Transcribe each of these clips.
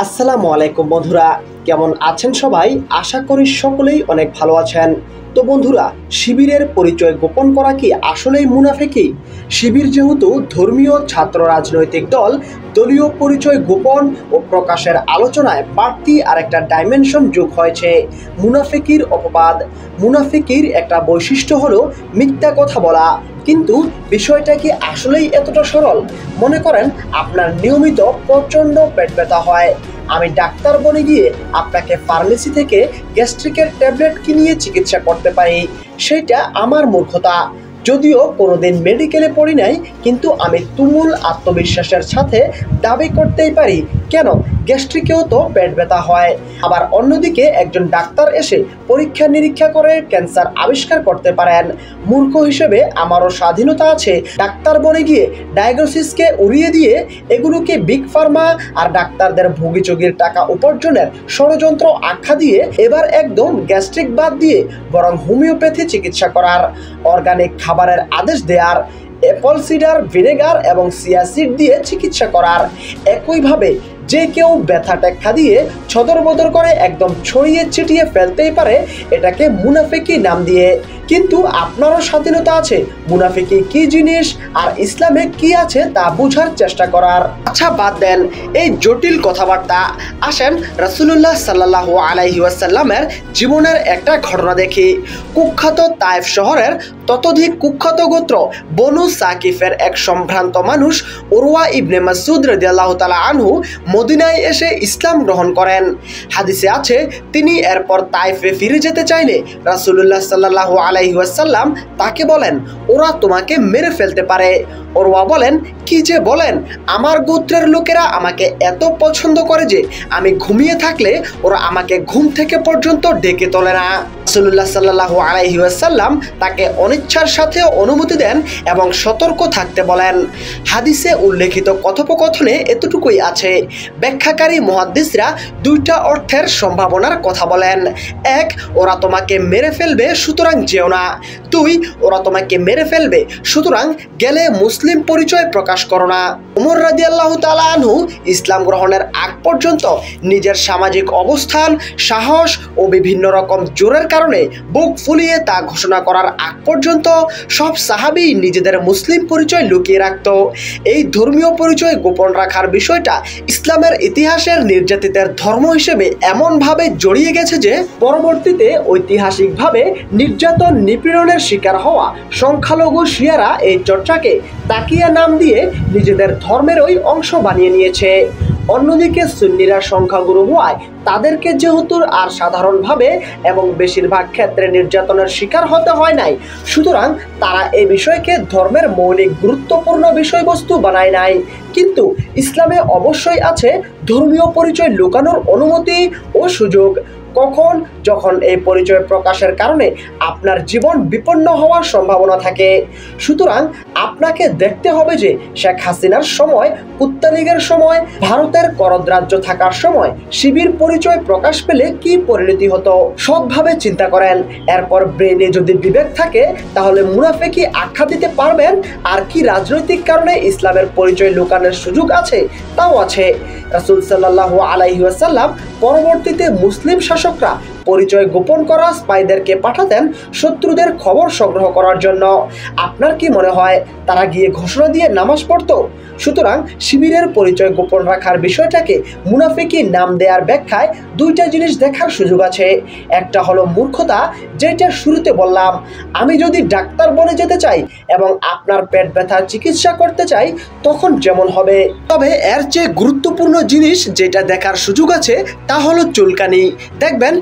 আসসালামু আলাইকুম বন্ধুরা, কেমন আছেন সবাই? আশা করি সকলেই অনেক ভালো আছেন। তো বন্ধুরা, শিবিরের পরিচয় গোপন করা কি আসলেই মুনাফিকি? শিবির যেহেতু ধর্মীয় ছাত্র রাজনৈতিক দল, দলীয় পরিচয় গোপন ও প্রকাশের আলোচনায় বাড়তি আরেকটা ডাইমেনশন যোগ হয়েছে, মুনাফিকির অপবাদ। মুনাফিকির একটা বৈশিষ্ট্য হলো মিথ্যা কথা বলা। কিন্তু বিষয়টা কি আসলেই এতটা সরল? মনে করেন আপনার নিয়মিত প্রচণ্ড পেট ব্যথা হয়, আমি ডাক্তার বনে গিয়ে আপনাকে ফার্মেসি থেকে গ্যাস্ট্রিকের ট্যাবলেট কিনিয়ে চিকিৎসা করতে পারি, সেটা আমার মূর্খতা। যদিও কোনোদিন মেডিকেলে পড়ি নাই, কিন্তু আমি তুমুল আত্মবিশ্বাসের সাথে দাবি করতেই পারি, কেন গ্যাস্ট্রিকেও তো পেট ব্যথা হয়। আবার অন্যদিকে একজন ডাক্তার এসে পরীক্ষা নিরীক্ষা করে ক্যান্সার আবিষ্কার করতে পারেন। মূর্খ হিসেবে আমারও স্বাধীনতা আছে ডাক্তার বনে গিয়ে ডায়াগনোসিসকে উড়িয়ে দিয়ে এগুলোকে বিগ ফার্মা আর ডাক্তারদের ভোগীচোগীর টাকা উপার্জনের ষড়যন্ত্র আখ্যা দিয়ে এবার একদম গ্যাস্ট্রিক বাদ দিয়ে বরং হোমিওপ্যাথি চিকিৎসা করার, অর্গানিক খাবারের আদেশ দেওয়ার, অ্যাপল সিডার ভিনেগার এবং চিয়া সিড দিয়ে চিকিৎসা করার। একইভাবে যে কেউ ব্যথা টেক্কা দিয়ে ছদরবদর করে একদম ছড়িয়ে ছিটিয়ে ফেলতেই পারে, এটাকে মুনাফিকি নাম দিয়ে। কিন্তু আপনারও স্বাধীনতা আছে মুনাফিকি কি জিনিস আর ইসলামে কি আছে তা বোঝার চেষ্টা করার। আচ্ছা বাদ দেন এই জটিল কথাবার্তা, আসেন রাসূলুল্লাহ সাল্লাল্লাহু আলাইহি ওয়াসাল্লামের জীবনের একটা ঘটনা দেখি। কুখ্যাত তায়েফ শহরের ততোধিক কুখ্যাত গোত্র বনু সাকিফের এক সম্ভ্রান্ত মানুষ উরওয়া ইবনে মাসউদ রাদিয়াল্লাহু তাআলা আনহু মদিনায় এসে ইসলাম গ্রহণ করেন। হাদিসে আছে তিনি এরপর তায়েফে ফিরে যেতে চাইলে রাসূলুল্লাহ সাল্লাল্লাহু আলাইহি ওয়াসাল্লাম তাকে বলেন, ওরা তোমাকে মেরে ফেলতে পারে। উরওয়া বলেন, কি যে বলেন, আমার গোত্রের লোকেরা আমাকে এত পছন্দ করে যে আমি ঘুমিয়ে থাকলে ওরা আমাকে ঘুম থেকে পর্যন্ত ডেকে তোলে না। রাসূলুল্লাহ সাল্লাল্লাহু আলাইহি ওয়াসাল্লাম তাকে অনিচ্ছার সাথে অনুমতি দেন এবং সতর্ক থাকতে বলেন। হাদিসে উল্লেখিত কথোপকথনে এতটুকুই আছে। ব্যাখ্যাকারী মুহাদ্দিসরা দুইটা অর্থের সম্ভাবনার কথা বলেন। এক, ওরা তোমাকে মেরে ফেলবে সুতরাং যেও না। দুই, ওরা তোমাকে মেরে ফেলবে সুতরাং গেলে মুসলিম পরিচয় প্রকাশ করো না। ওমর রাদিয়াল্লাহু তাআলা আনহু ইসলাম গ্রহণের আগ পর্যন্ত নিজের সামাজিক অবস্থান, সাহস ও বিভিন্ন রকম জোরের কারণে বুক ফুলিয়ে তা ঘোষণা করার আগ পর্যন্ত সব সাহাবী নিজেদের মুসলিম পরিচয় লুকিয়ে রাখত। এই ধর্মীয় পরিচয় গোপন রাখার বিষয়টা ইসলামের ইতিহাসের নির্যাতিতের ধর্ম হিসেবে এমনভাবে জড়িয়ে গেছে যে পরবর্তীতে ঐতিহাসিকভাবে নির্যাতন নিপীড়নের শিকার হওয়া সংখ্যালঘু শিয়ারা এই চর্চাকে তাকিয়া নাম দিয়ে নিজেদের ধর্মেরই অংশ বানিয়ে নিয়েছে। অন্যদিকে সুন্নিরা সংখ্যাগুরু হওয়ায় তাদেরকে যেহেতু আর সাধারণভাবে এবং বেশিরভাগ ক্ষেত্রে নির্যাতনের শিকার হতে হয় নাই, সুতরাং তারা এই বিষয়কে ধর্মের মৌলিক গুরুত্বপূর্ণ বিষয়বস্তু বানায় নাই। কিন্তু ইসলামে অবশ্যই আছে ধর্মীয় পরিচয় লুকানোর অনুমতি ও সুযোগ। কখন? যখন এই পরিচয় প্রকাশের কারণে আপনার জীবন বিপন্ন হওয়ার সম্ভাবনা থাকে। সুতরাং আপনাকে দেখতে হবে যে শেখ হাসিনার সময়, কুত্তা লীগের সময়, ভারতের করদ-রাজ্য থাকার সময় শিবির পরিচয় প্রকাশ পেলে কি পরিণতি হতো। সৎভাবে চিন্তা করেন, এরপর ব্রেনে যদি বিবেক থাকে তাহলে মুনাফিকি আখ্যা দিতে পারবেন। আর কি রাজনৈতিক কারণে ইসলামের পরিচয় লুকানোর সুযোগ আছে? তাও আছে। রাসূল সাল্লাল্লাহু আলাইহি ওয়াসাল্লাম পরবর্তীতে মুসলিম শাসকরা পরিচয় গোপন করা স্পাইদেরকে পাঠাতেন শত্রুদের খবর সংগ্রহ করার জন্য। আপনার কি মনে হয় তারা গিয়ে ঘোষণা দিয়ে নামাজ পড়তো? সুতরাং শিবিরের পরিচয় গোপন রাখার বিষয়টাকে মুনাফিকি নাম দেওয়ার ব্যাখ্যায় দুইটা জিনিস দেখার সুযোগ আছে। একটা হলো মূর্খতা, যেটা শুরুতে বললাম। আমি যদি ডাক্তার বনে যেতে চাই এবং আপনার পেট ব্যথার চিকিৎসা করতে চাই, তখন যেমন হবে। তবে এর চেয়ে গুরুত্বপূর্ণ জিনিস যেটা দেখার সুযোগ আছে তা হলো চুলকানি। দেখবেন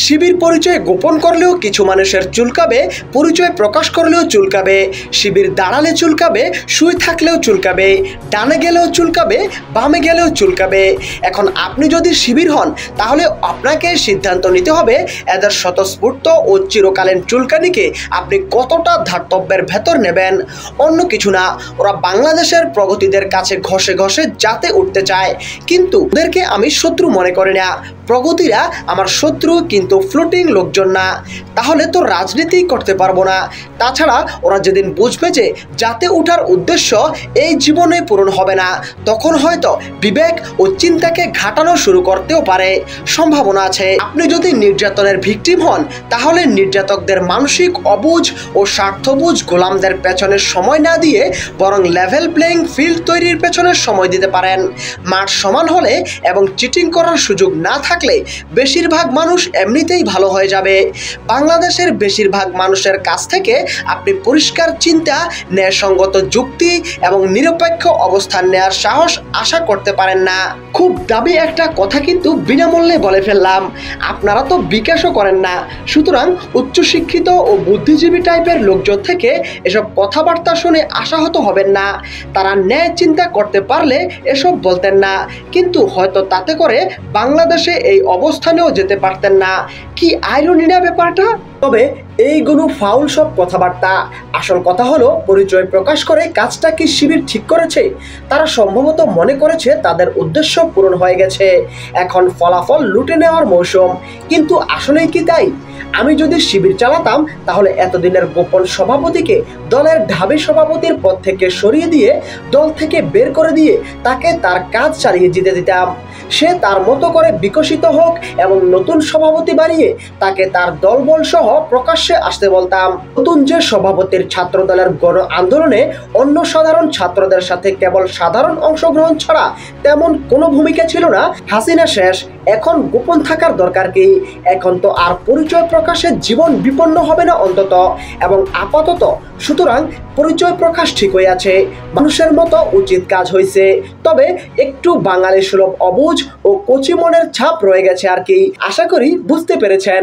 শিবির পরিচয় গোপন করলেও কিছু মানুষের চুলকাবে, পরিচয় প্রকাশ করলেও চুলকাবে। শিবির দাঁড়ালে চুলকাবে, শুয়ে থাকলেও চুলকাবে, ডানে গেলেও চুলকাবে, বামে গেলেও চুলকাবে। এখন আপনি যদি শিবির হন তাহলে আপনাকে সিদ্ধান্ত নিতে হবে এদের স্বতঃস্ফূর্ত ও চিরকালীন চুলকানিকে আপনি কতটা ধার্তব্যের ভেতর নেবেন। অন্য কিছু না, ওরা বাংলাদেশের প্রগতিদের কাছে ঘষে ঘষে যাতে উঠতে চায়, কিন্তু ওদেরকে আমি শত্রু মনে করি না, প্রগতিরা আমার শত্রু, কিন্তু ফ্লোটিং লোকজন না, তাহলে তো রাজনীতি করতে পারবো না। তাছাড়া ওরা যেদিন বুঝবে যে যাতে ওঠার উদ্দেশ্য এই জীবনে পূরণ হবে না, তখন হয়তো বিবেক ও চিন্তাকে ঘাটানো শুরু করতেও পারে, সম্ভাবনা আছে। আপনি যদি নির্যাতনের ভিকটিম হন, তাহলে নির্যাতকদের মানসিক অবুঝ ও স্বার্থবুঝ গোলামদের পেছনে সময় না দিয়ে বরং লেভেল প্লেইং ফিল্ড তৈরির পেছনে সময় দিতে পারেন। মাঠ সমান হলে এবং চিটিং করার সুযোগ না থাকলে বেশিরভাগ মানুষ এমনিতেই ভালো হয়ে যাবে। বাংলাদেশের বেশিরভাগ মানুষের কাছ থেকে আপনি পরিষ্কার চিন্তা, ন্যায়সঙ্গত যুক্তি এবং নিরপেক্ষ অবস্থান নেওয়ার সাহস আশা করতে পারেন না। খুব দাবি একটা কথা কিন্তু বিনামূল্যে বলে ফেললাম, আপনারা তো বিকাশও করেন না, সুতরাং উচ্চশিক্ষিত ও বুদ্ধিজীবী টাইপের লোকজন থেকে এসব কথাবার্তা শুনে আশাহত হবেন না। তারা ন্যায় চিন্তা করতে পারলে এসব বলতেন না, কিন্তু হয়তো তাতে করে বাংলাদেশে এই অবস্থানেও যেতে পারতেন না। কি আইরনি না ব্যাপারটা? তবে এইগুলো ফাউল সব কথাবার্তা। আসল কথা হলো, পরিচয় প্রকাশ করে কাজটা কি শিবির ঠিক করেছে? তারা সম্ভবত মনে করেছে তাদের উদ্দেশ্য পূরণ হয়ে গেছে, এখন ফলাফল লুটে নেওয়ার মৌসুম। কিন্তু আসলেই কি তাই? আমি যদি শিবির চালাতাম, তাহলে এতদিনের গোপন সভাপতিকে দলের ঢাবি সভাপতির পদ থেকে সরিয়ে দিয়ে, দল থেকে বের করে দিয়ে তাকে তার কাজ চালিয়ে যেতে দিতাম। সে তার মতো করে বিকশিত হোক এবং নতুন সভাপতি বানিয়ে তাকে তার দলবল সহ প্রকাশ্যে আসতে বলতাম। নতুন যে সভাপতির ছাত্র দলের গণ আন্দোলনে অন্য সাধারণ ছাত্রদের সাথে কেবল সাধারণ অংশগ্রহণ ছাড়া তেমন কোনো ভূমিকা ছিল না। হাসিনা শেষ, এখন গোপন থাকার দরকার কি? এখন তো আর পরিচয় প্রকাশে জীবন বিপন্ন হবে না অন্তত এবং আপাতত। সুতরাং পরিচয় প্রকাশ ঠিক হয়ে আছে, মানুষের মতো উচিত কাজ হয়েছে। তবে একটু বাঙালি সুলভ অবুঝ ও কচি মনের ছাপ রয়ে গেছে আর কি। আশা করি বুঝতে পেরেছেন।